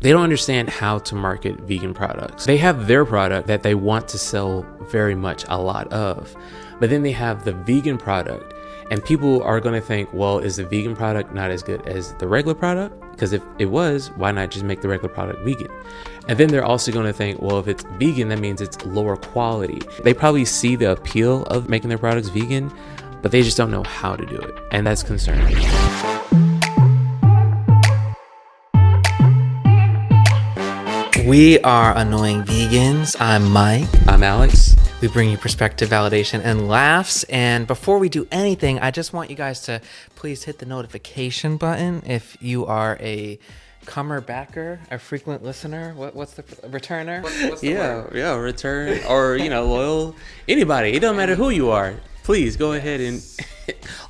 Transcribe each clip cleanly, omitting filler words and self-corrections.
They don't understand how to market vegan products. They have their product that they want to sell very much a lot of, but then they have the vegan product, and people are going to think, well, is the vegan product not as good as the regular product? Because if it was, why not just make the regular product vegan? And then they're also going to think, well, if it's vegan, that means it's lower quality. They probably see the appeal of making their products vegan, but they just don't know how to do it. And that's concerning. We are Annoying Vegans. I'm Mike. I'm Alex. We bring you perspective, validation, and laughs. And before we do anything, I just want you guys to please hit the notification button if you are a comer backer, a frequent listener. What's the returner? What's the word? Yeah, return or loyal. Anybody. It doesn't matter who you are. Please go ahead and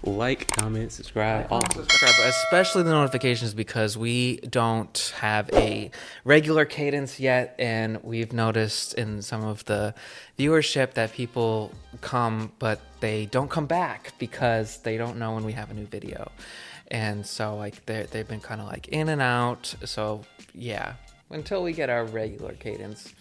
like, comment, subscribe. Subscribe, but especially the notifications, because we don't have a regular cadence yet, and we've noticed in some of the viewership that people come, but they don't come back because they don't know when we have a new video. And so like they've been kind of like in and out. So yeah, until we get our regular cadence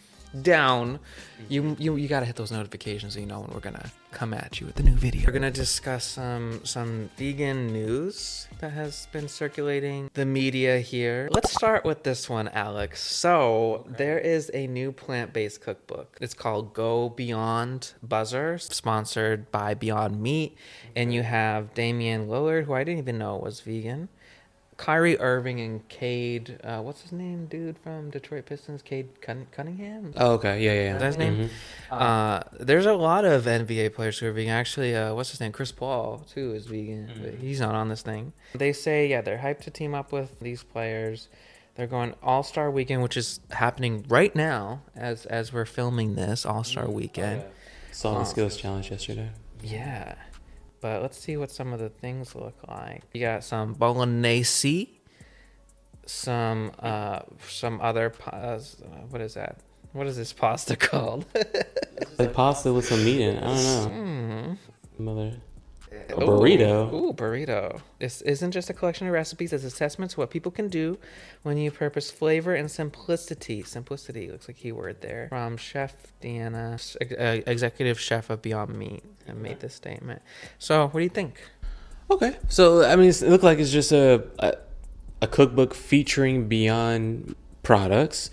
down, you gotta hit those notifications so you know when we're gonna come at you with the new video. We're gonna discuss some vegan news that has been circulating the media here. Let's start with this one, Alex. So there is a new plant-based cookbook. It's called Go Beyond Buzzer, sponsored by Beyond Meat, and you have Damian Lillard, who I didn't even know was vegan, Kyrie Irving, and Cade, what's his name, dude, from Detroit Pistons? Cade Cunningham? Oh, okay. Yeah. Is that his name? There's a lot of NBA players who are vegan. Actually, what's his name? Chris Paul, too, is vegan. But he's not on this thing. They say, yeah, they're hyped to team up with these players. They're going All-Star Weekend, which is happening right now as we're filming this, All-Star Weekend. Saw the skills challenge yesterday. Yeah. But let's see what some of the things look like. You got some bolognese, some other what is that? What is this pasta called? Like pasta with some meat in it. I don't know. A burrito. Ooh, burrito. This isn't just a collection of recipes. It's a testament to what people can do when you purpose flavor and simplicity. Simplicity looks like a keyword there. From Chef Deanna, executive chef of Beyond Meat, and made this statement. So, what do you think? Okay. So, I mean, it looked like it's just a cookbook featuring Beyond products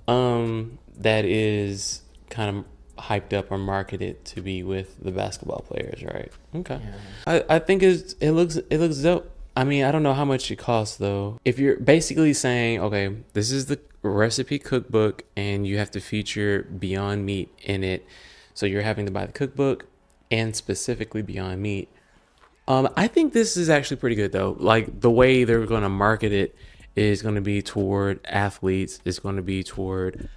that is kind of hyped up or marketed to be with the basketball players, right? Okay. Yeah. I think it looks dope. I mean, I don't know how much it costs though. If you're basically saying, okay, this is the recipe cookbook and you have to feature Beyond Meat in it, so you're having to buy the cookbook and specifically Beyond Meat. I think this is actually pretty good though. Like the way they're going to market it is going to be toward athletes. It's going to be toward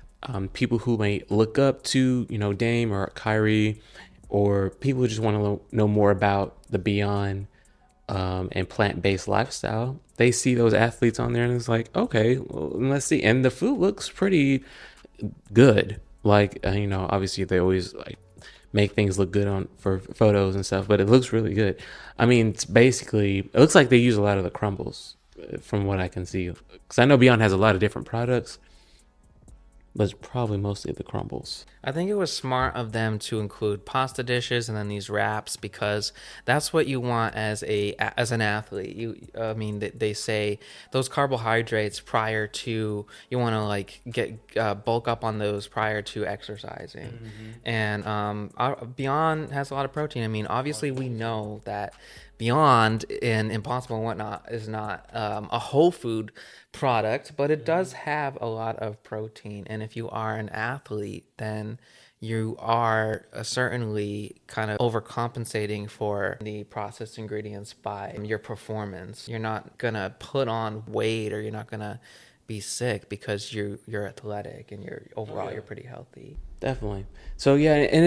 people who may look up to, Dame or Kyrie, or people who just want to know more about the Beyond and plant-based lifestyle. They see those athletes on there and it's like, okay, well, let's see. And the food looks pretty good. Like, obviously they always like make things look good for photos and stuff, but it looks really good. I mean, it looks like they use a lot of the crumbles from what I can see. Because I know Beyond has a lot of different products, but it's probably mostly the crumbles. I think it was smart of them to include pasta dishes and then these wraps, because that's what you want as an athlete. They say those carbohydrates prior to, you want to like get bulk up on those prior to exercising. And Beyond has a lot of protein. I mean, obviously we know that Beyond and Impossible and whatnot is not a whole food product, but it does have a lot of protein. And if you are an athlete, then you are certainly kind of overcompensating for the processed ingredients by your performance. You're not gonna put on weight, or you're not gonna be sick because you're athletic and you're pretty healthy. Definitely. So yeah, and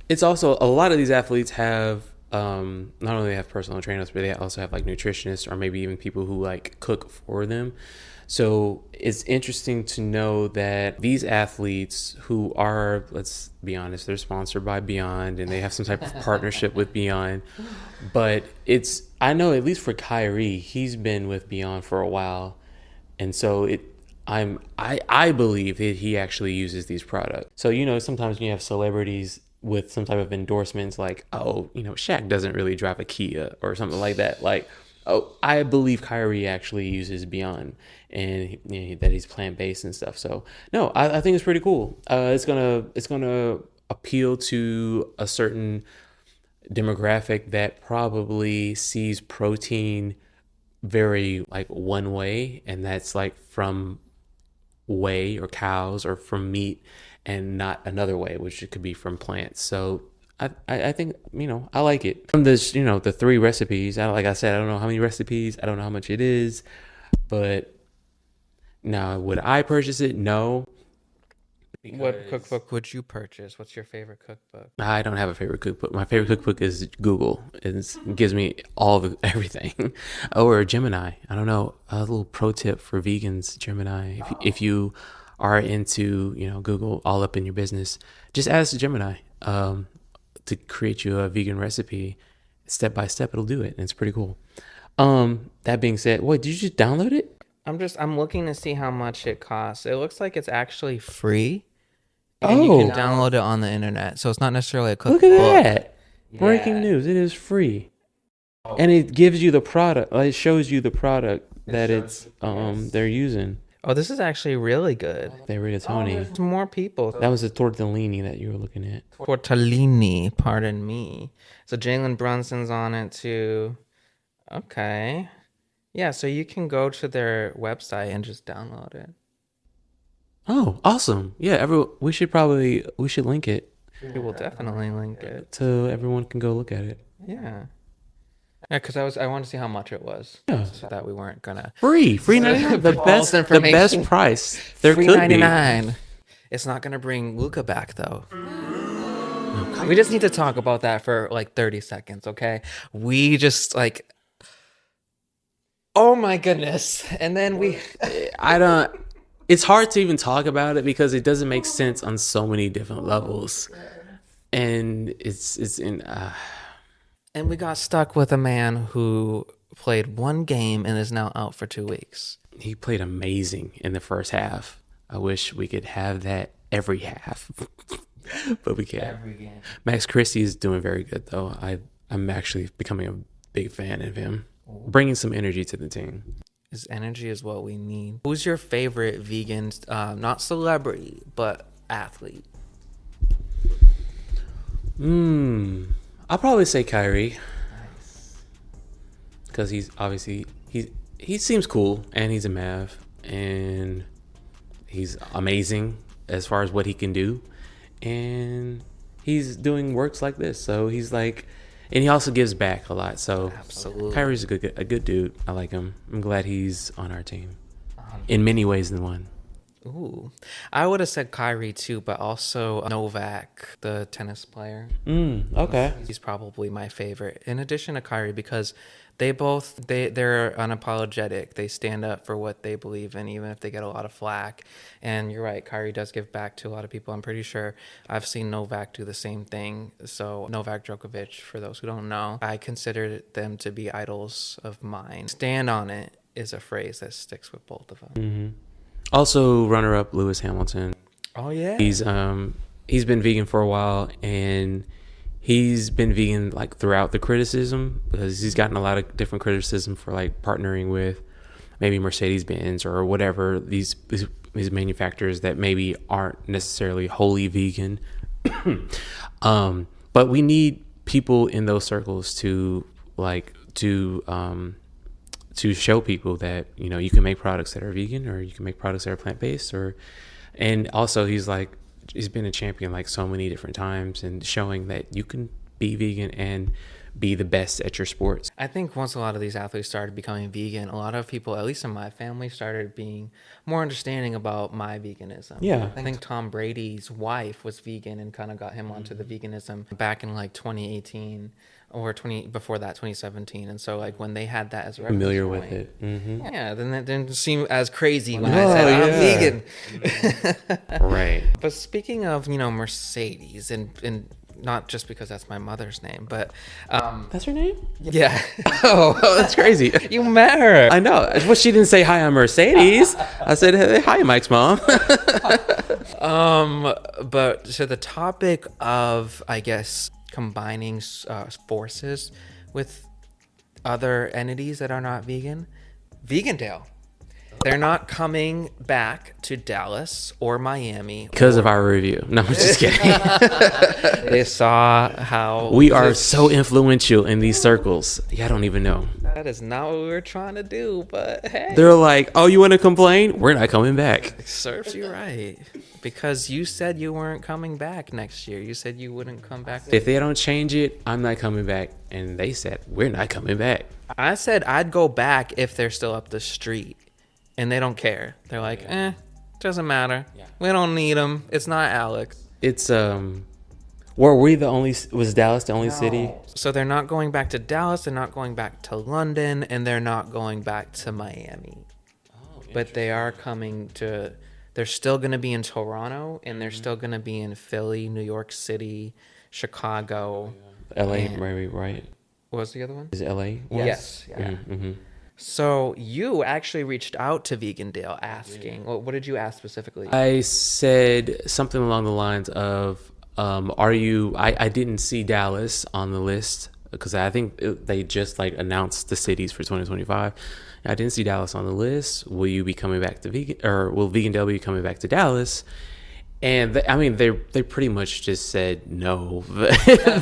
it's also a lot of these athletes have not only have personal trainers, but they also have like nutritionists or maybe even people who like cook for them. So it's interesting to know that these athletes who are, let's be honest, they're sponsored by Beyond and they have some type of partnership with Beyond. But I know at least for Kyrie, he's been with Beyond for a while. And so I believe that he actually uses these products. So, sometimes when you have celebrities with some type of endorsements, like, oh, Shaq doesn't really drive a Kia or something like that. Like, oh, I believe Kyrie actually uses Beyond, and that he's plant based and stuff. So no, I think it's pretty cool. It's gonna appeal to a certain demographic that probably sees protein very like one way, and that's like from whey or cows or from meat, and not another way, which it could be from plants. So I think I like it. From this, the 3 recipes. Like I said, I don't know how many recipes. I don't know how much it is, but now would I purchase it? No. What cookbook would you purchase? What's your favorite cookbook? I don't have a favorite cookbook. My favorite cookbook is Google. It gives me all of everything. Or Gemini. I don't know. A little pro tip for vegans, Gemini. If you are into, Google all up in your business, just ask Gemini to create you a vegan recipe. Step by step, it'll do it. And it's pretty cool. That being said, wait, did you just download it? I'm looking to see how much it costs. It looks like it's actually free. And you can download it on the internet. So it's not necessarily a cookbook. Look at that. Breaking news. It is free. And it gives you the product. It shows you the product that they're using. Oh, this is actually really good. The rigatoni. There's more people. That was the tortellini that you were looking at. Tortellini, pardon me. So Jalen Brunson's on it too. Okay. Yeah, so you can go to their website and just download it. Oh, awesome. Yeah, we should link it. We will definitely link it. So everyone can go look at it. Yeah. Yeah, because I wanted to see how much it was. Yeah. So that we weren't gonna free 99. The best price there free could 99. Be. It's not gonna bring Luka back though. We just need to talk about that for like 30 seconds, okay? We just like, oh my goodness, and then It's hard to even talk about it because it doesn't make sense on so many different levels, and it's in. And we got stuck with a man who played 1 game and is now out for 2 weeks. He played amazing in the first half. I wish we could have that every half, but we can't. Every game. Max Christie is doing very good though. I'm actually becoming a big fan of him, bringing some energy to the team. His energy is what we need. Who's your favorite vegan, not celebrity, but athlete? I'll probably say Kyrie. Nice. Because he's obviously, he seems cool, and he's a Mav, and he's amazing as far as what he can do, and he's doing works like this. So he's like, and he also gives back a lot. So absolutely, Kyrie's a good dude. I like him. I'm glad he's on our team in many ways than one. Ooh, I would have said Kyrie too, but also Novak, the tennis player. Okay. He's probably my favorite. In addition to Kyrie, because they're unapologetic. They stand up for what they believe in, even if they get a lot of flack. And you're right, Kyrie does give back to a lot of people. I'm pretty sure I've seen Novak do the same thing. So Novak Djokovic, for those who don't know, I consider them to be idols of mine. Stand on it is a phrase that sticks with both of them. Mm-hmm. Also, runner-up Lewis Hamilton. Oh yeah. He's been vegan for a while, and he's been vegan like throughout the criticism, because he's gotten a lot of different criticism for like partnering with maybe Mercedes-Benz or whatever, these manufacturers that maybe aren't necessarily wholly vegan. But we need people in those circles to show people that, you can make products that are vegan, or you can make products that are plant-based, and also he's been a champion like so many different times, and showing that you can be vegan and be the best at your sports. I think once a lot of these athletes started becoming vegan, a lot of people, at least in my family, started being more understanding about my veganism. Yeah. I think Tom Brady's wife was vegan and kind of got him onto the veganism back in like 2018 or 2017. And so like when they had that as a reference familiar point, with it. Mm-hmm. Yeah, then it didn't seem as crazy when I said I'm vegan. Right. But speaking of, Mercedes and not just because that's my mother's name, but That's her name? yeah. Oh, that's crazy. You met her. I know. Well, she didn't say hi, I'm Mercedes. I said, hey, hi, Mike's mom. But so the topic of, I guess, combining forces with other entities that are not vegan, Vegandale. They're not coming back to Dallas or Miami Because of our review. No, I'm just kidding. They saw how We are so influential in these circles. Yeah, I don't even know. that is not what we were trying to do, but hey, They're like, oh, you want to complain? We're not coming back. it serves you right. Because you said you weren't coming back next year. You said you wouldn't come back. If they don't change it, I'm not coming back. And they said, we're not coming back. I said I'd go back if they're still up the street. And they don't care. They're like, doesn't matter. Yeah. We don't need them. It's not Alex. It's, were we the only, was Dallas the only city? So they're not going back to Dallas. They're not going back to London. And they're not going back to Miami. Oh, But they are coming to, they're still going to be in Toronto. And they're still going to be in Philly, New York City, Chicago. LA, and- maybe, right? What was the other one? Is it LA? Yes. Yeah. Mm-hmm. So you actually reached out to Vegandale asking, what did you ask specifically? I said something along the lines of, are you, I didn't see Dallas on the list because I think they just like announced the cities for 2025. I didn't see Dallas on the list. Will you be coming back to will Vegandale be coming back to Dallas? And they pretty much just said no.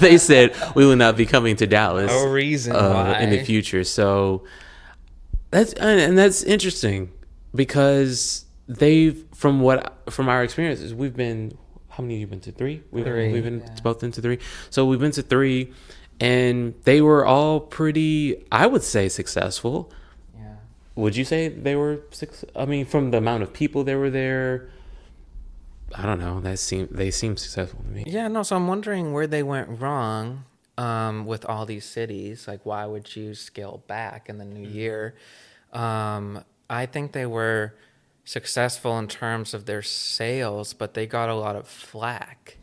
They said we will not be coming to Dallas. No reason why in the future. So that's interesting because from our experiences, we've been, how many have you been to? 3? We've been both into 3. So we've been to 3 and they were all pretty, I would say, successful. Yeah. Would you say they were from the amount of people that were there, I don't know, they seem successful to me. Yeah, no, so I'm wondering where they went wrong with all these cities. Like, why would you scale back in the new year? I think they were successful in terms of their sales, but they got a lot of flack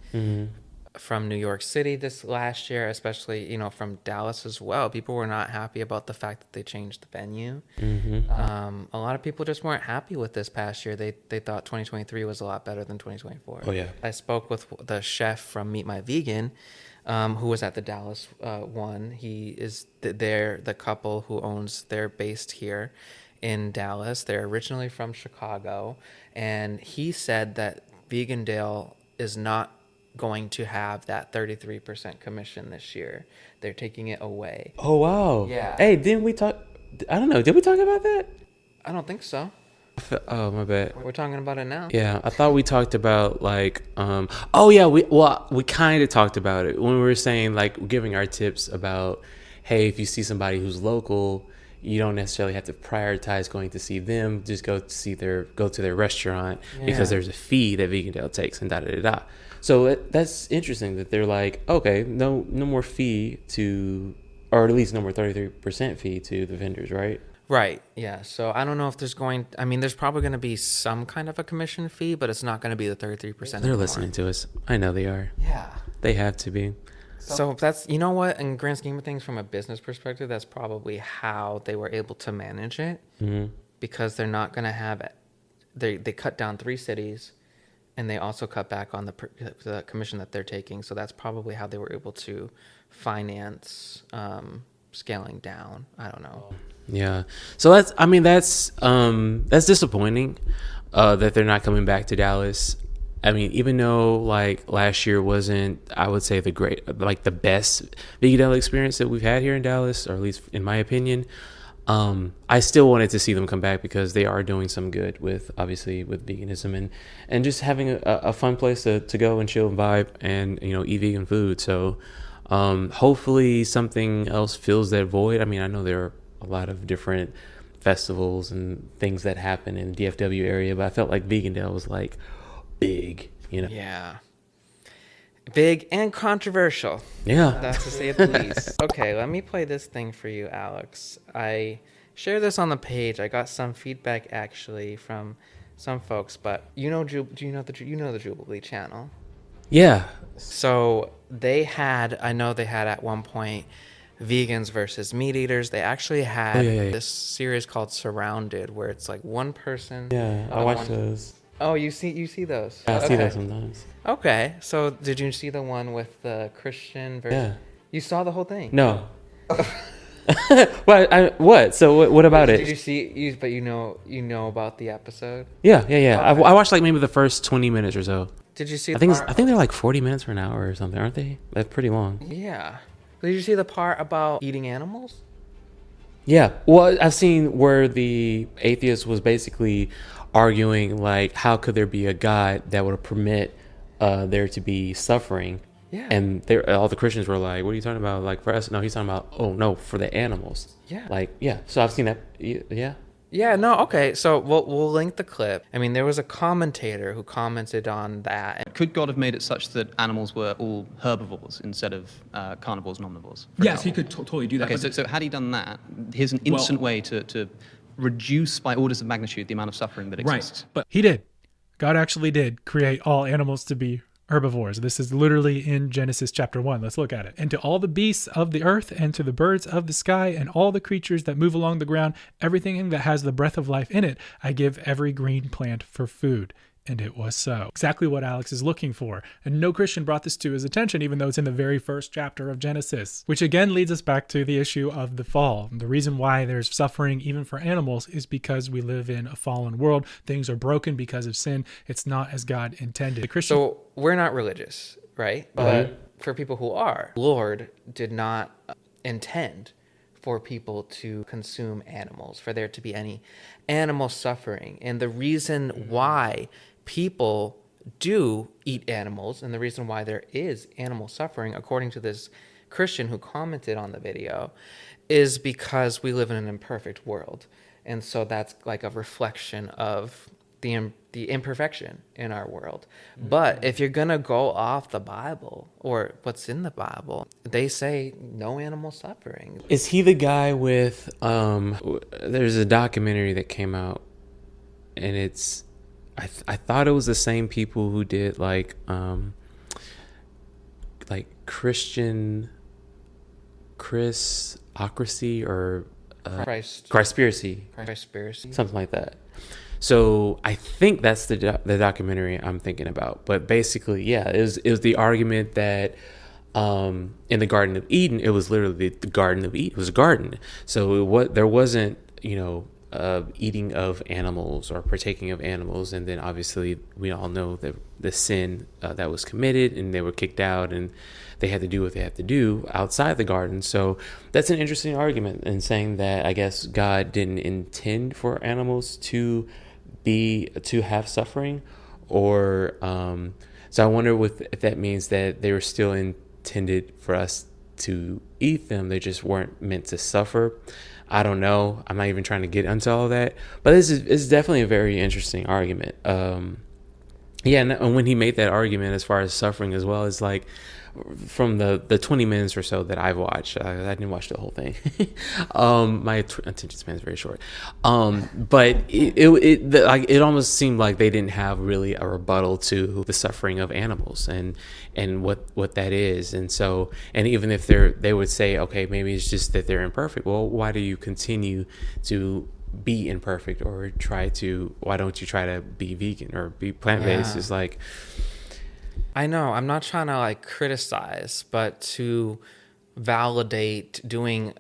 from New York City this last year, especially, from Dallas as well. People were not happy about the fact that they changed the venue. A lot of people just weren't happy with this past year. They thought 2023 was a lot better than 2024. Oh, yeah. I spoke with the chef from Meet My Vegan, who was at the Dallas one. He is they're the couple who owns, they're based here in Dallas. They're originally from Chicago. And he said that Vegandale is not going to have that 33% commission this year. They're taking it away. Oh, wow. Yeah. Hey, didn't we talk, I don't know, did we talk about that? I don't think so. Oh, my bad. We're talking about it now. Yeah, I thought we talked about like, we kind of talked about it when we were saying like giving our tips about, hey, if you see somebody who's local, you don't necessarily have to prioritize going to see them. Just go to their restaurant because there's a fee that Vegandale takes and da da da da. So that's interesting that they're like, okay, no more fee or at least no more 33% fee to the vendors, right? Right. Yeah. So I don't know if there's there's probably going to be some kind of a commission fee, but it's not going to be the 33%. They're listening to us. I know they are. Yeah. They have to be. So that's, you know what, in grand scheme of things, from a business perspective, that's probably how they were able to manage it, because they're not going to have it. They cut down 3 cities, and they also cut back on the commission that they're taking. So that's probably how they were able to finance scaling down. I don't know. Yeah. So that's disappointing that they're not coming back to Dallas. I mean, even though like last year wasn't, I would say the best Vegandale experience that we've had here in Dallas, or at least in my opinion, I still wanted to see them come back because they are doing some good with veganism and just having a fun place to go and chill and vibe and, eat vegan food. So hopefully something else fills that void. I mean, I know there are a lot of different festivals and things that happen in the DFW area, but I felt like Vegandale was like big, Yeah. Big and controversial. Yeah. That's to say the least. Okay, let me play this thing for you, Alex. I shared this on the page. I got some feedback actually from some folks, but do you know the Jubilee channel? Yeah. So I know they had at one point vegans versus meat eaters. They actually had yeah. this series called Surrounded, where it's like one person. Yeah, I watch those. Oh, you see those? Yeah, I see Okay. those sometimes. Okay. So did you see the one with the Christian versus? Yeah. You saw the whole thing? No. What? So what about Did it? you see? But you know about the episode. Yeah. Okay. I watched like maybe the first 20 minutes or so. Did you see? I think they're like 40 minutes or an hour or something, aren't they? That's pretty long. Yeah. Did you see the part about eating animals? Yeah. Well, I've seen where the atheist was basically arguing like, how could there be a God that would permit there to be suffering? Yeah. And all the Christians were like, what are you talking about? Like for us? No, he's talking about, oh no, for the animals. Yeah. Like, yeah. So I've seen that. Yeah. Yeah, no, okay. So we'll link the clip. I mean, there was a commentator who commented on that. Could God have made it such that animals were all herbivores instead of carnivores and omnivores? Yes, he could totally do that. Okay, so had he done that, here's an instant way to reduce by orders of magnitude the amount of suffering that exists. Right, but he did. God actually did create all animals to be herbivores. This is literally in Genesis chapter 1. Let's look at it. And to all the beasts of the earth, and to the birds of the sky, and all the creatures that move along the ground, everything that has the breath of life in it, I give every green plant for food. And it was so. Exactly what Alex is looking for. And no Christian brought this to his attention, even though it's in the very first chapter of Genesis. Which again leads us back to the issue of the fall. The reason why there's suffering even for animals is because we live in a fallen world. Things are broken because of sin. It's not as God intended. The Christian. So we're not religious, right? But for people who are, Lord did not intend for people to consume animals, for there to be any animal suffering. And the reason why people do eat animals, and the reason why there is animal suffering, according to this Christian who commented on the video, is because we live in an imperfect world. And so that's like a reflection of the imperfection in our world. But if you're gonna go off the Bible or what's in the Bible, they say no animal suffering. Is he the guy with there's a documentary that came out, and it's I thought it was the same people who did like Christocracy or Christspiracy, something like that. So I think that's the documentary I'm thinking about. But basically, yeah, it was the argument that in the Garden of Eden, it was literally the Garden of Eden. It was a garden. So there wasn't, eating of animals or partaking of animals. And then obviously we all know the sin that was committed, and they were kicked out, and they had to do what they had to do outside the garden. So that's an interesting argument in saying that I guess God didn't intend for animals to have suffering, or so I wonder if that means that they were still intended for us to eat them. They just weren't meant to suffer. I don't know. I'm not even trying to get into all that, but it's definitely a very interesting argument. Yeah, and when he made that argument as far as suffering as well, it's like from the 20 minutes or so that I've watched, I didn't watch the whole thing. My attention span is very short. But it almost seemed like they didn't have really a rebuttal to the suffering of animals and what that is. And so, and even if they would say, okay, maybe it's just that they're imperfect. Well, why do you continue to be imperfect, or why don't you try to be vegan or be plant-based? It's like, I know, I'm not trying to like criticize, but to validate doing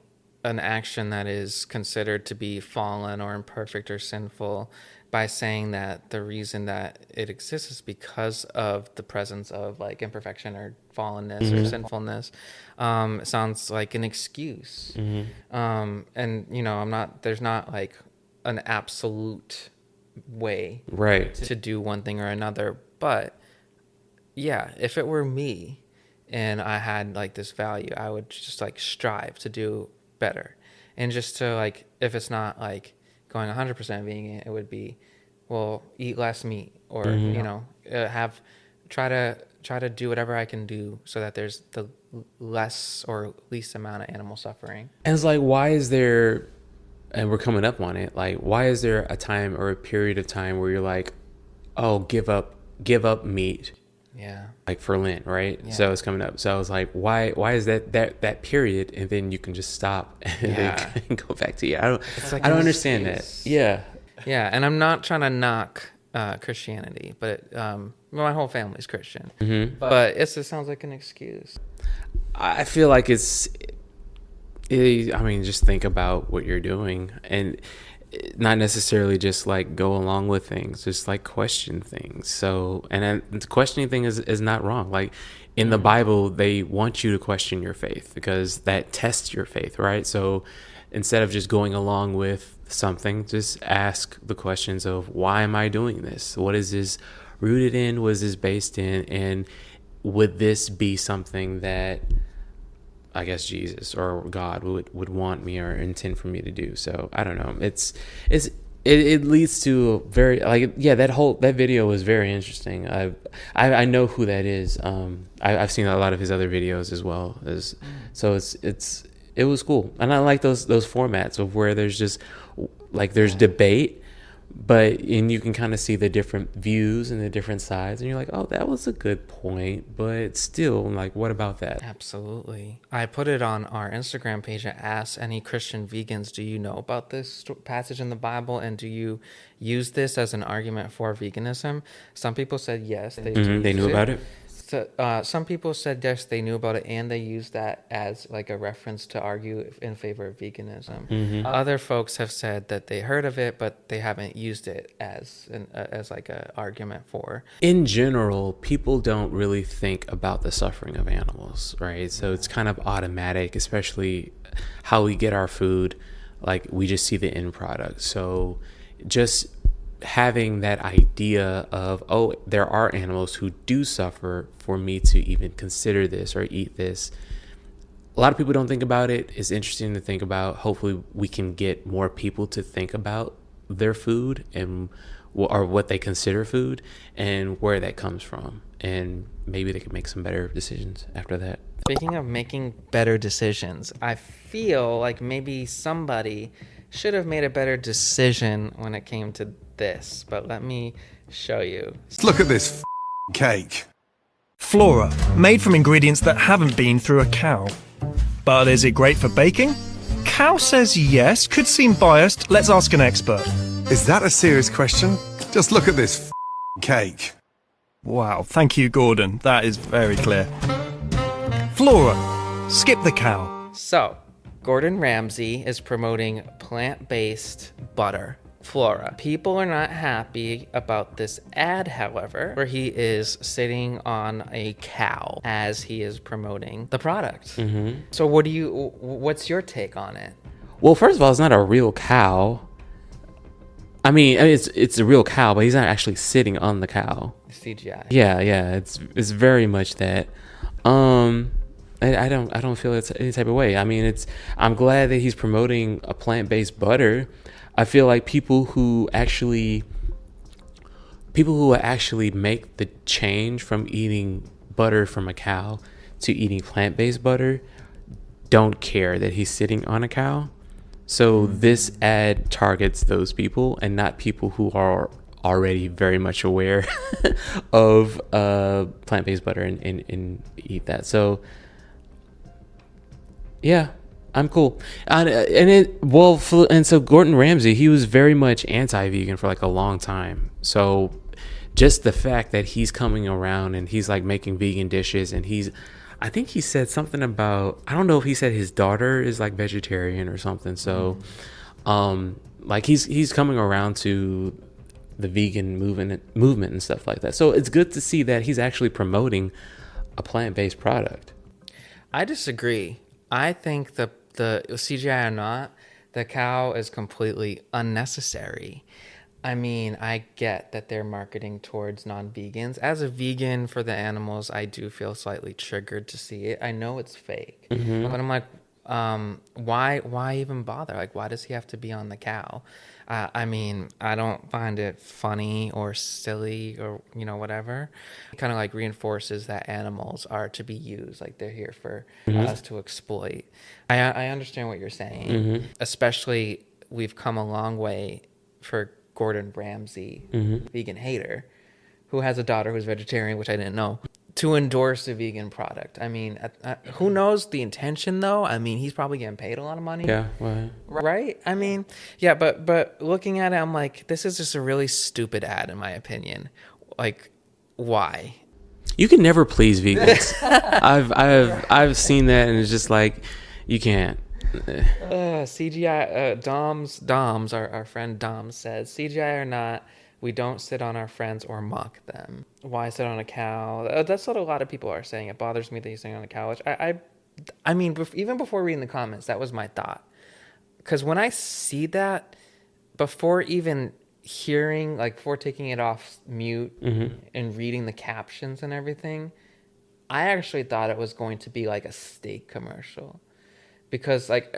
an action that is considered to be fallen or imperfect or sinful by saying that the reason that it exists is because of the presence of like imperfection or fallenness or sinfulness, sounds like an excuse. And there's not like an absolute way to do one thing or another, but yeah, if it were me and I had like this value, I would just like strive to do better. And just to like, if it's not like going 100% vegan, it would be, well, eat less meat, or try to do whatever I can do so that there's the less or least amount of animal suffering. And it's like, why is there, and we're coming up on it, like why is there a time or a period of time where you're like, oh, give up meat, Yeah. like for Lent, right? Yeah. So it's coming up. So I was like, why is that period, and then you can just stop and Yeah. then go back to I like I don't an understand excuse. that. Yeah. Yeah, and I'm not trying to knock Christianity, but my whole family's Christian. Mm-hmm. But it sounds like an excuse. I feel like I mean, just think about what you're doing, and not necessarily just like go along with things, just like question things. So, and then the questioning thing is not wrong. Like in the Bible, they want you to question your faith because that tests your faith, right? So instead of just going along with something, just ask the questions of, why am I doing this? What is this rooted in? What is this based in? And would this be something that I guess Jesus or God would want me or intend for me to do? So I don't know. It leads to very, like, yeah, that video was very interesting. I know who that is. I've seen a lot of his other videos as well as, so it was cool. And I like those formats of where there's just like there's debate, and you can kind of see the different views and the different sides, and you're like, oh, that was a good point, but still, like, what about that? Absolutely. I put it on our Instagram page and asked any Christian vegans, do you know about this passage in the Bible, and do you use this as an argument for veganism? Some people said yes, they They knew about it. So, some people said yes, they knew about it, and they used that as like a reference to argue in favor of veganism. Other folks have said that they heard of it, but they haven't used it as like a argument for. In general, people don't really think about the suffering of animals, right? So it's kind of automatic, especially how we get our food. Like, we just see the end product. So just having that idea of, oh, there are animals who do suffer for me to even consider this or eat this. A lot of people don't think about it. It's interesting to think about. Hopefully we can get more people to think about their food and or what they consider food and where that comes from, and maybe they can make some better decisions after that. Speaking of making better decisions, I feel like maybe somebody should have made a better decision when it came to this, but let me show you. Look at this cake. Flora, made from ingredients that haven't been through a cow. But is it great for baking? Cow says yes, could seem biased. Let's ask an expert. Is that a serious question? Just look at this cake. Wow, thank you, Gordon. That is very clear. Flora, skip the cow. So, Gordon Ramsay is promoting plant-based butter. Flora. People are not happy about this ad, however, where he is sitting on a cow as he is promoting the product. So what's your take on it? Well, first of all, it's not a real cow. I mean it's a real cow, but he's not actually sitting on the cow. CGI. Yeah, it's very much that. I don't feel it's any type of way. I mean, I'm glad that he's promoting a plant-based butter. I feel like people who actually make the change from eating butter from a cow to eating plant-based butter don't care that he's sitting on a cow. So this ad targets those people and not people who are already very much aware of plant-based butter and eat that. So yeah, I'm cool. And so Gordon Ramsay, he was very much anti-vegan for like a long time. So just the fact that he's coming around and he's like making vegan dishes, and I think he said something about, I don't know if he said his daughter is like vegetarian or something. So like he's coming around to the vegan movement and stuff like that. So it's good to see that he's actually promoting a plant-based product. I disagree. I think the CGI or not, the cow is completely unnecessary. I mean, I get that they're marketing towards non-vegans. As a vegan for the animals, I do feel slightly triggered to see it. I know it's fake, but I'm like, why even bother? Like, why does he have to be on the cow? I mean, I don't find it funny or silly or, whatever. It kind of like reinforces that animals are to be used. Like, they're here for us to exploit. I understand what you're saying. Especially, we've come a long way for Gordon Ramsay, vegan hater, who has a daughter who's vegetarian, which I didn't know, to endorse a vegan product. I mean, who knows the intention though? I mean, he's probably getting paid a lot of money. Yeah, right. Right? I mean, yeah, but looking at it, I'm like, this is just a really stupid ad in my opinion. Like, why? You can never please vegans. I've seen that, and it's just like, you can't. CGI Doms, our friend Dom says, CGI or not, we don't sit on our friends or mock them. Why sit on a cow? That's what a lot of people are saying. It bothers me that he's sitting on a cow, which I mean, even before reading the comments, that was my thought. Because when I see that, before even hearing, like before taking it off mute and reading the captions and everything, I actually thought it was going to be like a steak commercial. Because like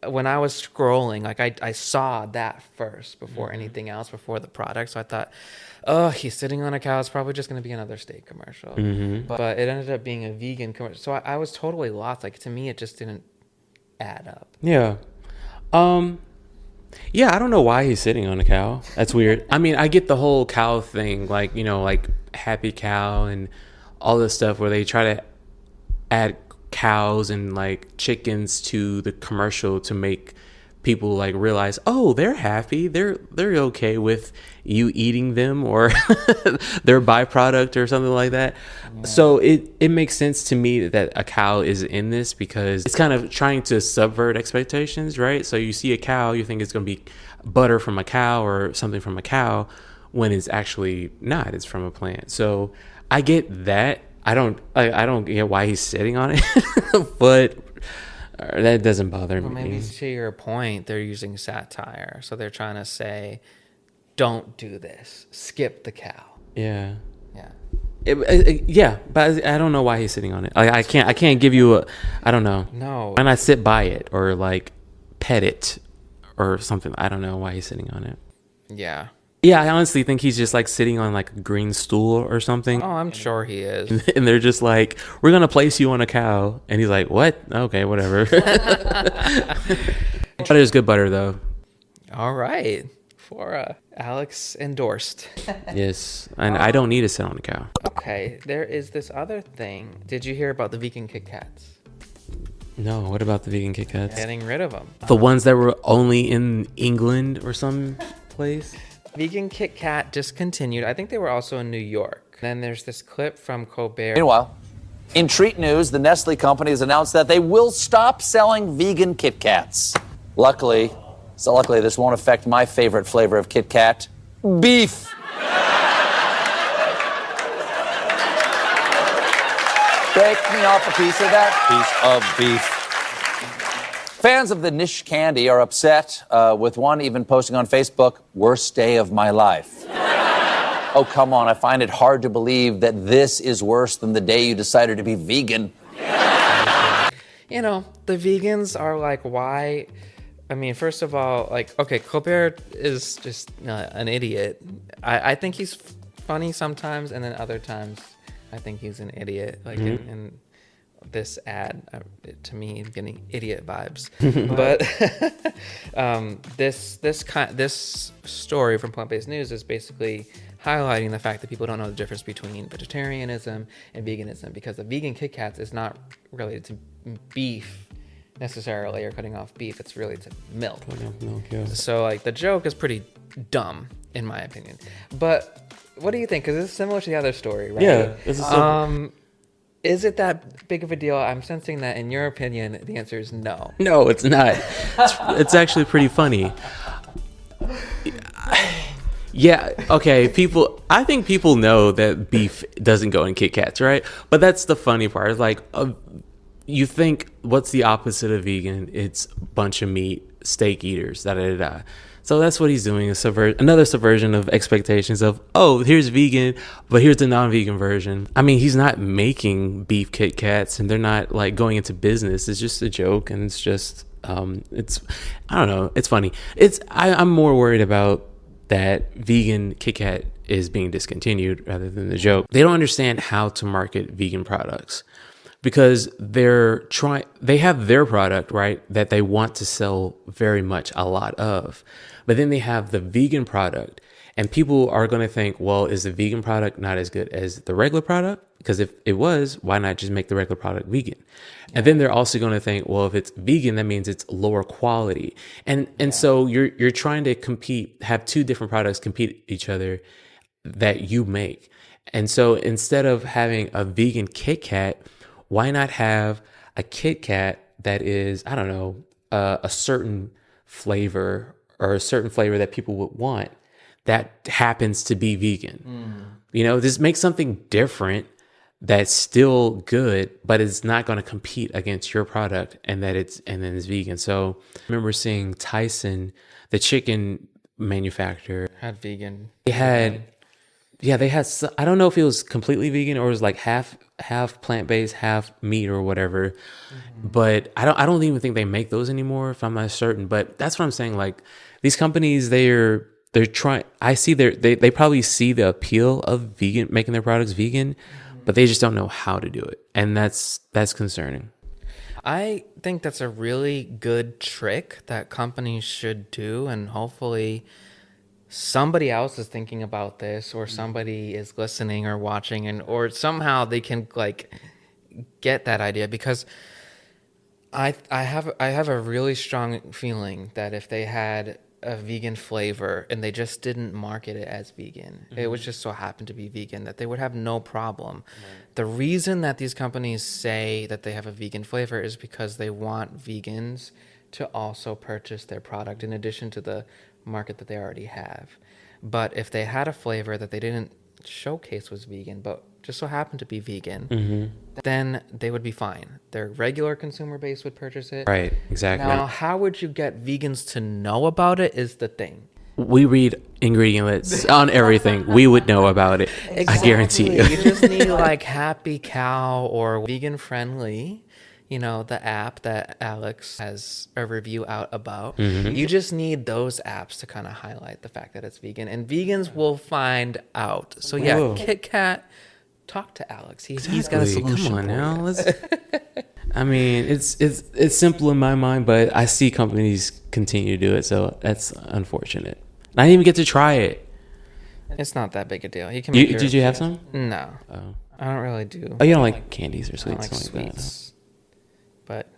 when I was scrolling, like I saw that first before anything else, before the product. So I thought, oh, he's sitting on a cow. It's probably just going to be another steak commercial. But it ended up being a vegan commercial. So I was totally lost. Like to me, it just didn't add up. Yeah. Yeah, I don't know why he's sitting on a cow. That's weird. I mean, I get the whole cow thing, like, you know, like Happy Cow and all this stuff where they try to add cows and like chickens to the commercial to make people like realize, oh, they're happy, they're okay with you eating them or their byproduct or something like that. So it makes sense to me that a cow is in this because it's kind of trying to subvert expectations, right? So you see a cow, you think it's going to be butter from a cow or something from a cow, when it's actually not. It's from a plant. So I get that. I don't get why he's sitting on it, but that doesn't bother me. Maybe to your point, they're using satire. So they're trying to say, don't do this. Skip the cow. Yeah. Yeah. Yeah, but I don't know why he's sitting on it. I can't give you a, I don't know. No. Why not sit by it or like pet it or something? I don't know why he's sitting on it. Yeah. Yeah, I honestly think he's just like sitting on like a green stool or something. Oh, I'm sure he is. And they're just like, we're going to place you on a cow. And he's like, what? Okay, whatever. Butter's good butter, though. All right. Flora. Alex endorsed. Yes. And I don't need to sit on a cow. Okay. There is this other thing. Did you hear about the vegan KitKats? No, what about the vegan KitKats? Getting rid of them. The ones that were only in England or some place? Vegan KitKat discontinued. I think they were also in New York. Then there's this clip from Colbert. Meanwhile, in treat news, the Nestle company has announced that they will stop selling vegan KitKats. Luckily, this won't affect my favorite flavor of KitKat, beef. Break me off a piece of that piece of beef. Fans of the niche candy are upset, with one even posting on Facebook, worst day of my life. Oh, come on, I find it hard to believe that this is worse than the day you decided to be vegan. You know, the vegans are like, why? I mean, first of all, like, okay, Colbert is just an idiot. I think he's funny sometimes, and then other times I think he's an idiot. Like, in this ad, to me, getting idiot vibes. But this story from Plant-Based News is basically highlighting the fact that people don't know the difference between vegetarianism and veganism, because the vegan KitKats is not related to beef necessarily, or cutting off beef. It's really to milk. Yeah. So like the joke is pretty dumb in my opinion. But what do you think? Because it's similar to the other story, right? Yeah. This is is it that big of a deal? I'm sensing that in your opinion, the answer is no. No, it's not. It's actually pretty funny. Yeah, okay, I think people know that beef doesn't go in KitKats, right? But that's the funny part. It's like, you think, what's the opposite of vegan? It's a bunch of meat, steak eaters, da-da-da-da. So that's what he's doing, another subversion of expectations of, oh, here's vegan, but here's the non-vegan version. I mean, he's not making beef KitKats, and they're not like going into business. It's just a joke, and it's just, I don't know, it's funny. I'm more worried about that vegan KitKat is being discontinued rather than the joke. They don't understand how to market vegan products, because they have their product, right, that they want to sell very much a lot of. But then they have the vegan product, And people are going to think, well, is the vegan product not as good as the regular product? Because if it was, why not just make the regular product vegan? And then they're also going to think, well, if it's vegan, that means it's lower quality. And so you're trying to compete, have two different products compete each other that you make. And so instead of having a vegan KitKat, why not have a KitKat that is, I don't know, a certain flavor or a certain flavor that people would want that happens to be vegan? Just make something different that's still good, but it's not going to compete against your product, and then it's vegan. So I remember seeing Tyson, the chicken manufacturer, Had vegan. they had I don't know if it was completely vegan or it was like half plant-based, half meat or whatever. But I don't even think they make those anymore, if I'm not certain. But that's what I'm saying. Like, these companies, they're trying. I see they probably see the appeal of vegan, making their products vegan, but they just don't know how to do it, and that's concerning. I think that's a really good trick that companies should do, and hopefully somebody else is thinking about this, or somebody is listening or watching, or somehow they can like get that idea, because I have a really strong feeling that if they had a vegan flavor and they just didn't market it as vegan, it was just so happened to be vegan, that they would have no problem. The reason that these companies say that they have a vegan flavor is because they want vegans to also purchase their product in addition to the market that they already have. But if they had a flavor that they didn't showcase was vegan, but just so happened to be vegan, then they would be fine. Their regular consumer base would purchase it. Right, exactly. Now, how would you get vegans to know about it is the thing. We read ingredient lists on everything. We would know about it. I guarantee you. You just need like Happy Cow or Vegan Friendly, the app that Alex has a review out about. You just need those apps to kind of highlight the fact that it's vegan, and vegans will find out. So yeah, Whoa. KitKat, talk to Alex. He's got a solution. Come on for now. you. I mean, it's simple in my mind, but I see companies continue to do it, so that's unfortunate. And I didn't even get to try it. It's not that big a deal. You can. Did you have some? No, Oh. I don't really do. Oh, you don't like candies or I don't sweets? like Something like that. sweets. But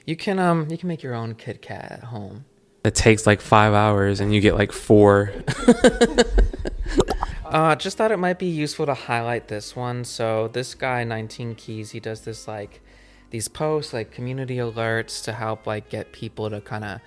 you can make your own KitKat at home. It takes like 5 hours, and you get like 4. Just thought it might be useful to highlight this one. So this guy, 19 Keys, he does this these posts, like community alerts to help like get people to kind of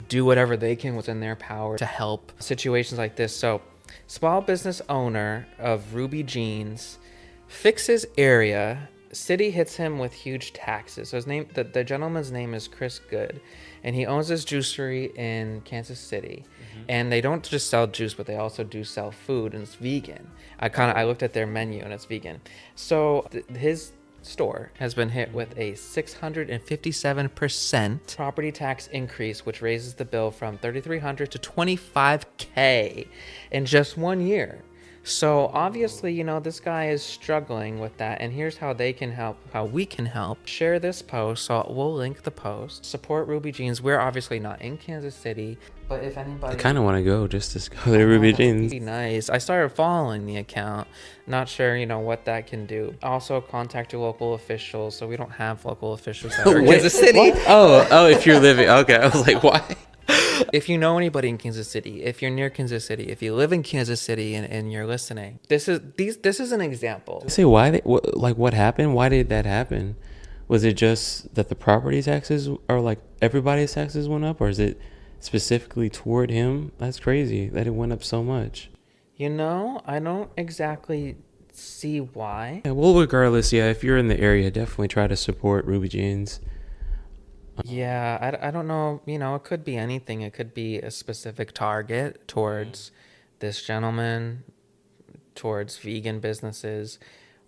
do whatever they can within their power to help situations like this. So small business owner of Ruby Jeans fixes area. City hits him with huge taxes. So his name, the gentleman's name is Chris Good, and he owns this juicery in Kansas City. And they don't just sell juice, but they also do sell food, and it's vegan. I looked at their menu, and it's vegan. So his store has been hit with a 657% property tax increase, which raises the bill from $3,300 to $25,000 in just 1 year. So obviously, this guy is struggling with that, and here's how they can help, how we can help. Share this post, so we'll link the post. Support Ruby Jeans. We're obviously not in Kansas City, but if anybody... I kind of want to go just to go to Ruby Jeans. That'd be nice. I started following the account. Not sure, what that can do. Also, contact your local officials, so we don't have local officials that are in Kansas City. Oh, if you're living... Okay, I was like, why? If you know anybody in Kansas City, if you're near Kansas City, if you live in Kansas City and you're listening, this is an example. Say why? What happened? Why did that happen? Was it just that the property taxes or like everybody's taxes went up, or is it specifically toward him? That's crazy that it went up so much. I don't exactly see why. Yeah, well, regardless, if you're in the area, definitely try to support Ruby Jeans. Yeah, I don't know. It could be anything. It could be a specific target towards this gentleman, towards vegan businesses,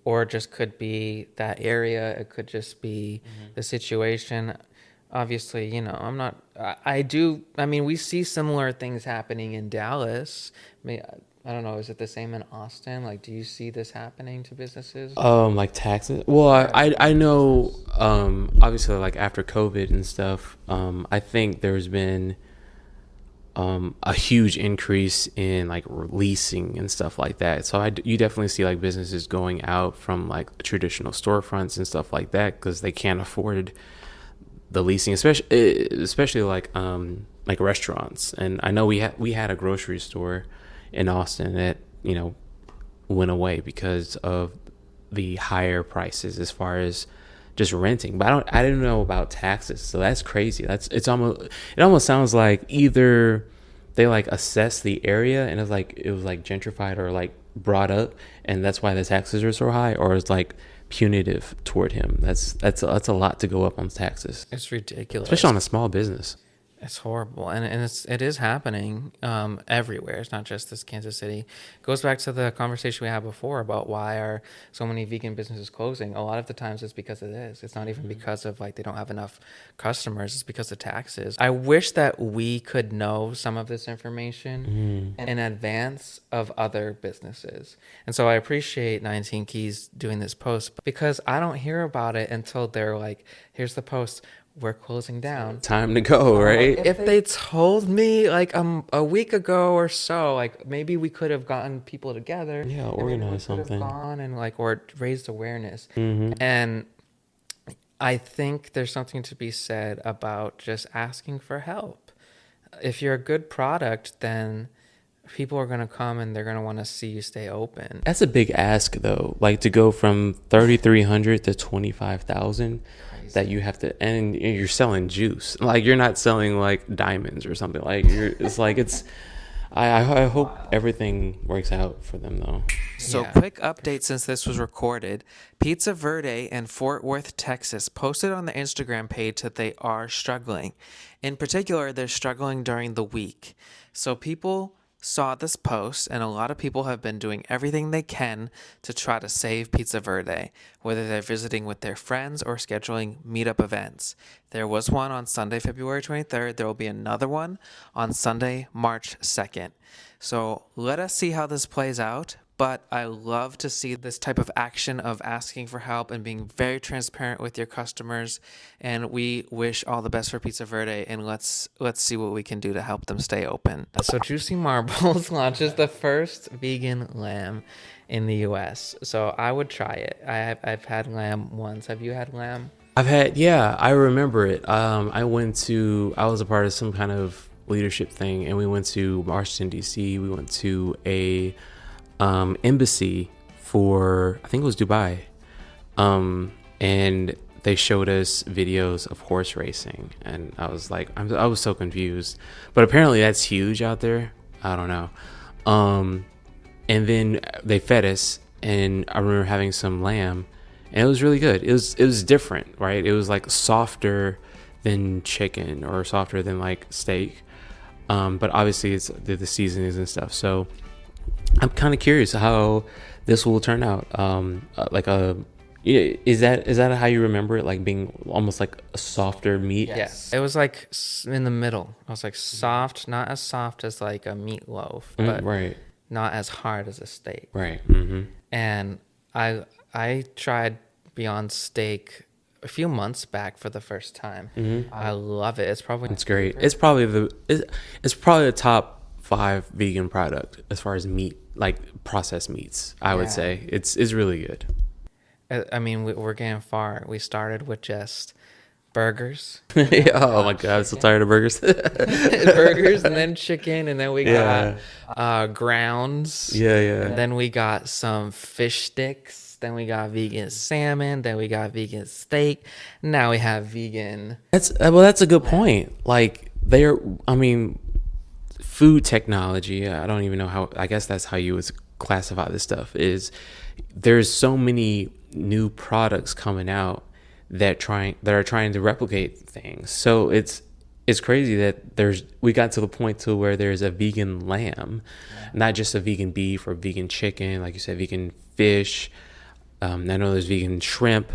or just could be that area. It could just be the situation. Obviously, we see similar things happening in Dallas. I don't know. Is it the same in Austin? Like, do you see this happening to businesses? Like taxes. Well, I know. Obviously, like after COVID and stuff, I think there's been a huge increase in like releasing and stuff like that. So you definitely see like businesses going out from like traditional storefronts and stuff like that because they can't afford the leasing, especially like restaurants. And I know we had a grocery store in Austin that, you know, went away because of the higher prices as far as just renting. But I didn't know about taxes, so that's crazy. It almost sounds like either they like assess the area and it was like gentrified or like brought up, and that's why the taxes are so high, or it's like punitive toward him. That's a lot to go up on taxes. It's ridiculous, especially on a small business. It's horrible, and it is happening everywhere. It's not just this Kansas City. It goes back to the conversation we had before about why are so many vegan businesses closing. A lot of the times it's because of this. It's not even because of like they don't have enough customers. It's because of taxes. I wish that we could know some of this information in advance of other businesses. And so I appreciate 19 Keys doing this post because I don't hear about it until they're like, here's the post. We're closing down. Time to go, right? If they told me like a week ago or so, like maybe we could have gotten people together. Yeah, organize something. Gone and like or raised awareness. And I think there's something to be said about just asking for help. If you're a good product, then people are going to come and they're going to want to see you stay open. That's a big ask though, like to go from 3,300 to 25,000. That you have to, and you're selling juice. Like you're not selling like diamonds or something. Like I hope everything works out for them though. So quick update since this was recorded. Pizza Verde in Fort Worth, Texas posted on the Instagram page that they are struggling. In particular, they're struggling during the week. So people saw this post, and a lot of people have been doing everything they can to try to save Pizza Verde, whether they're visiting with their friends or scheduling meetup events. There was one on Sunday, February 23rd. There will be another one on Sunday, March 2nd. So let us see how this plays out. But I love to see this type of action of asking for help and being very transparent with your customers. And we wish all the best for Pizza Verde, and let's see what we can do to help them stay open. So Juicy Marbles launches the first vegan lamb in the U.S. So I would try it. I've had lamb once. Have you had lamb? I remember it. I was a part of some kind of leadership thing, and we went to Washington, D.C. We went to a embassy for, I think it was Dubai, and they showed us videos of horse racing, and I was like, I was so confused, but apparently that's huge out there. I don't know. And then they fed us, and I remember having some lamb, and it was really good. It was different, right? It was like softer than chicken or softer than like steak, but obviously it's the seasonings and stuff. So I'm kind of curious how this will turn out. Is that how you remember it? Like being almost like a softer meat? Yes. It was like in the middle. I was like soft, not as soft as like a meatloaf, but right. Not as hard as a steak. Right. And I tried Beyond Steak a few months back for the first time. I love it. It's great. It's probably the top 5 vegan product as far as meat, like processed meats. I would say it's really good. I mean, we're getting far. We started with just burgers. Oh my god, I'm so tired of burgers. Burgers, and then chicken, and then we got grounds. And then we got some fish sticks. Then we got vegan salmon. Then we got vegan steak. Now we have vegan. That's a good point. Like food technology, I don't even know how, I guess that's how you would classify this stuff, is there's so many new products coming out that are trying to replicate things. So it's crazy that we got to the point to where there's a vegan lamb, not just a vegan beef or vegan chicken, like you said, vegan fish. I know there's vegan shrimp.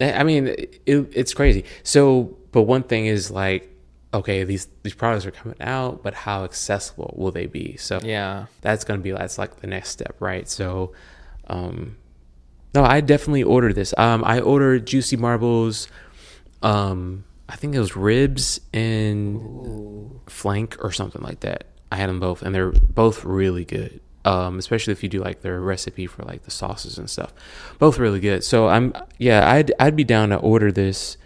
It's crazy. So, but one thing is like, okay, these products are coming out, but how accessible will they be? So that's like the next step, right? So, no, I definitely ordered this. I ordered Juicy Marbles. I I think it was ribs and flank or something like that. I had them both, and they're both really good. Especially if you do like their recipe for like the sauces and stuff, both really good. So I'd be down to order this.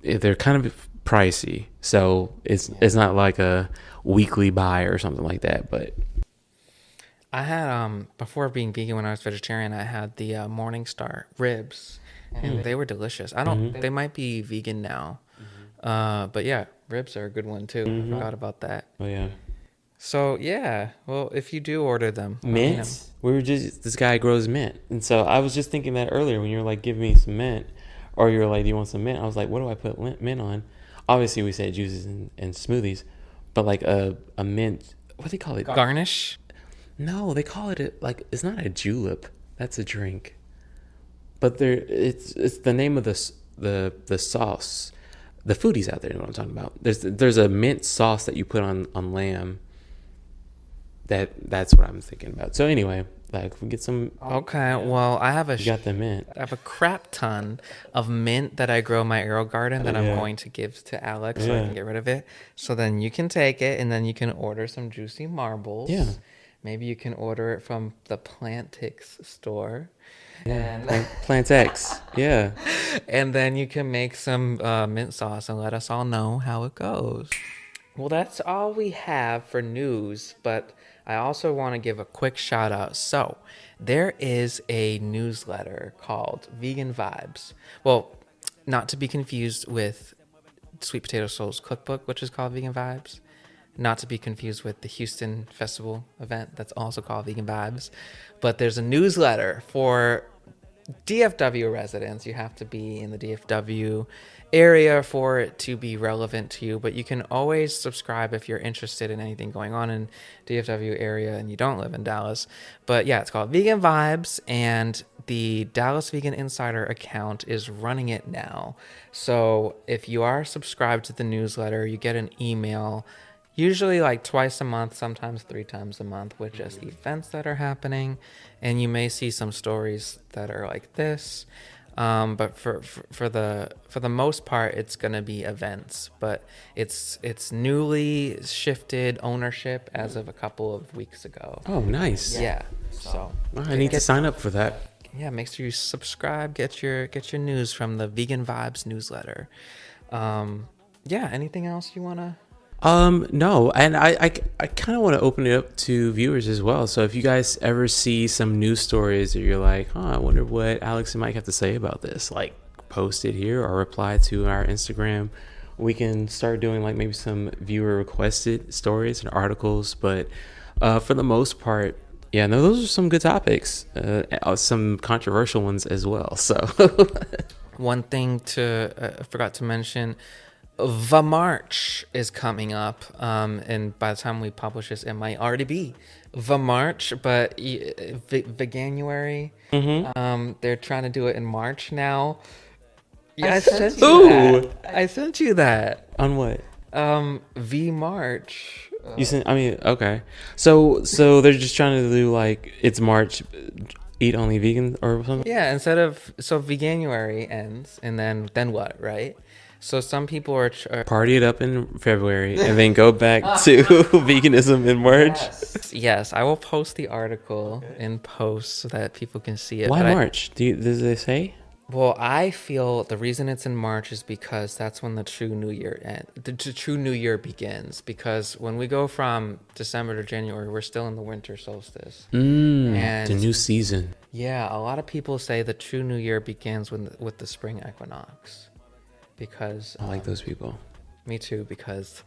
They're kind of pricey, so it's not like a weekly buy or something like that. But I had before being vegan, when I was vegetarian, I had the Morningstar ribs, and they were delicious. I don't. They might be vegan now, but yeah, ribs are a good one too. I forgot about that. oh yeah, So yeah, well, if you do order them, mint. This guy grows mint, and so I was just thinking that earlier when you were like, "Give me some mint," or you were like, "Do you want some mint?" I was like, "What do I put mint on?" Obviously, we said juices and smoothies, but like a mint. What do they call it? garnish. No, they call it like it's not a julep. That's a drink. But it's the name of the sauce. The foodies out there know what I'm talking about. There's a mint sauce that you put on lamb. That's what I'm thinking about. So anyway, like if we get some. Okay, well, I have You got the mint. I have a crap ton of mint that I grow in my arrow garden that I'm going to give to Alex so I can get rid of it. So then you can take it, and then you can order some juicy marbles. Yeah. Maybe you can order it from the Plantix store. Yeah. Plant X. Yeah. And then you can make some mint sauce and let us all know how it goes. Well, that's all we have for news, but I also want to give a quick shout out. So there is a newsletter called Vegan Vibes. Well, not to be confused with Sweet Potato Soul's cookbook, which is called Vegan Vibes. Not to be confused with the Houston Festival event that's also called Vegan Vibes. But there's a newsletter for DFW residents. You have to be in the DFW area for it to be relevant to you, but you can always subscribe if you're interested in anything going on in DFW area and you don't live in Dallas. But yeah, it's called Vegan Vibes, and the Dallas Vegan Insider account is running it now. So if you are subscribed to the newsletter, you get an email usually like twice a month, sometimes 3 times a month, with just events that are happening, and you may see some stories that are like this. But for the most part, it's gonna be events. But it's newly shifted ownership as of a couple of weeks ago. Oh, nice. Yeah. So I need to sign up for that. yeah, make sure you subscribe. Get your news from the Vegan Vibes newsletter. Yeah. Anything else you wanna? No, and I kind of want to open it up to viewers as well. So if you guys ever see some news stories that you're like, I wonder what Alex and Mike have to say about this, like post it here or reply to our Instagram. We can start doing like maybe some viewer requested stories and articles. But for the most part, yeah, no, those are some good topics, some controversial ones as well. So One thing I forgot to mention. The March is coming up, and by the time we publish this, it might already be the March, but Veganuary, they're trying to do it in March now. Yeah, I sent you that. I sent you that. on what? V March. You sent? I mean, okay. So they're just trying to do like it's March, eat only vegan or something. Yeah, so Veganuary ends, and then what, right? So some people are Party it up in February and then go back to veganism in March. Yes, I will post the article in post so that people can see it. Why but March? Does they say? Well, I feel the reason it's in March is because that's when the true New Year the true New Year begins. Because when we go from December to January, we're still in the winter solstice. The new season. Yeah, a lot of people say the true New Year begins with the spring equinox. Because I like those people. Me too, because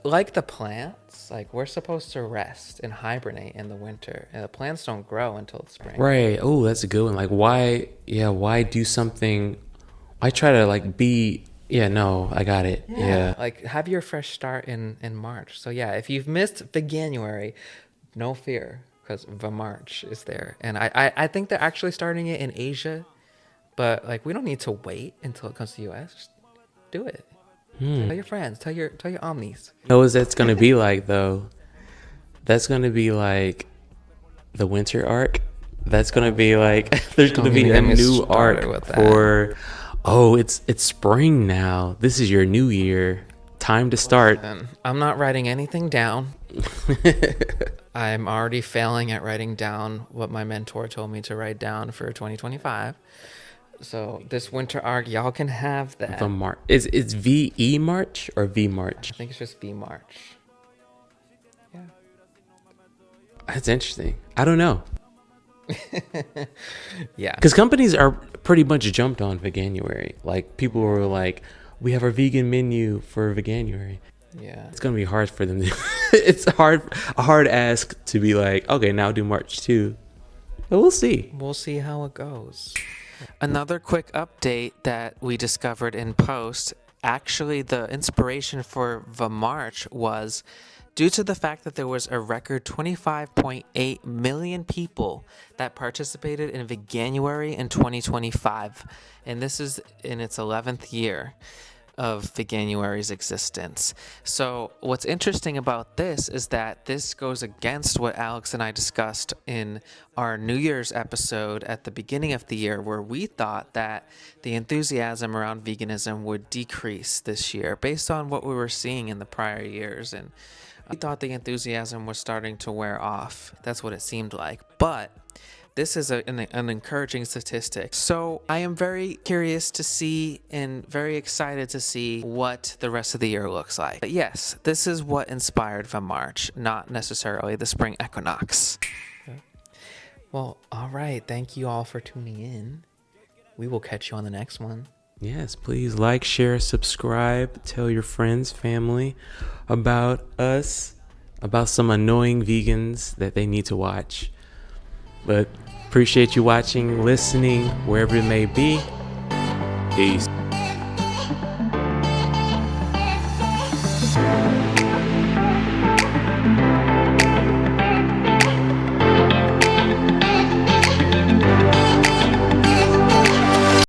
like the plants, like we're supposed to rest and hibernate in the winter, and the plants don't grow until spring. Right. Oh, that's a good one. Like why do something? I try to like be. Yeah. No, I got it. Yeah. Like have your fresh start in March. So yeah, if you've missed the January, no fear, because the March is there, and I think they're actually starting it in Asia. But like we don't need to wait until it comes to the US. Just do it. Tell your friends. Tell your omnis. You know what that's gonna be like though? That's gonna be like the winter arc. That's gonna be like there's gonna be a new arc for Oh, it's spring now. This is your new year. Time to start. And I'm not writing anything down. I'm already failing at writing down what my mentor told me to write down for 2025. So this winter arc, y'all can have that. The March. It's VE March or V March? I think it's just V March. Yeah. That's interesting. I don't know. Yeah. Because companies are pretty much jumped on Veganuary. Like, people were like, we have our vegan menu for Veganuary. Yeah. It's going to be hard for them. It's a hard ask to be like, okay, now do March 2. But we'll see. We'll see how it goes. Another quick update that we discovered in post, actually the inspiration for the March was due to the fact that there was a record 25.8 million people that participated in Veganuary in 2025. And this is in its 11th year of Veganuary's existence. So what's interesting about this is that this goes against what Alex and I discussed in our New Year's episode at the beginning of the year, where we thought that the enthusiasm around veganism would decrease this year based on what we were seeing in the prior years. And we thought the enthusiasm was starting to wear off. That's what it seemed like. But this is an encouraging statistic. So I am very curious to see and very excited to see what the rest of the year looks like. But yes, this is what inspired the March, not necessarily the spring equinox. Okay. Well, all right. Thank you all for tuning in. We will catch you on the next one. Yes, please like, share, subscribe, tell your friends, family about us, about some annoying vegans that they need to watch. But appreciate you watching, listening, wherever it may be. Peace.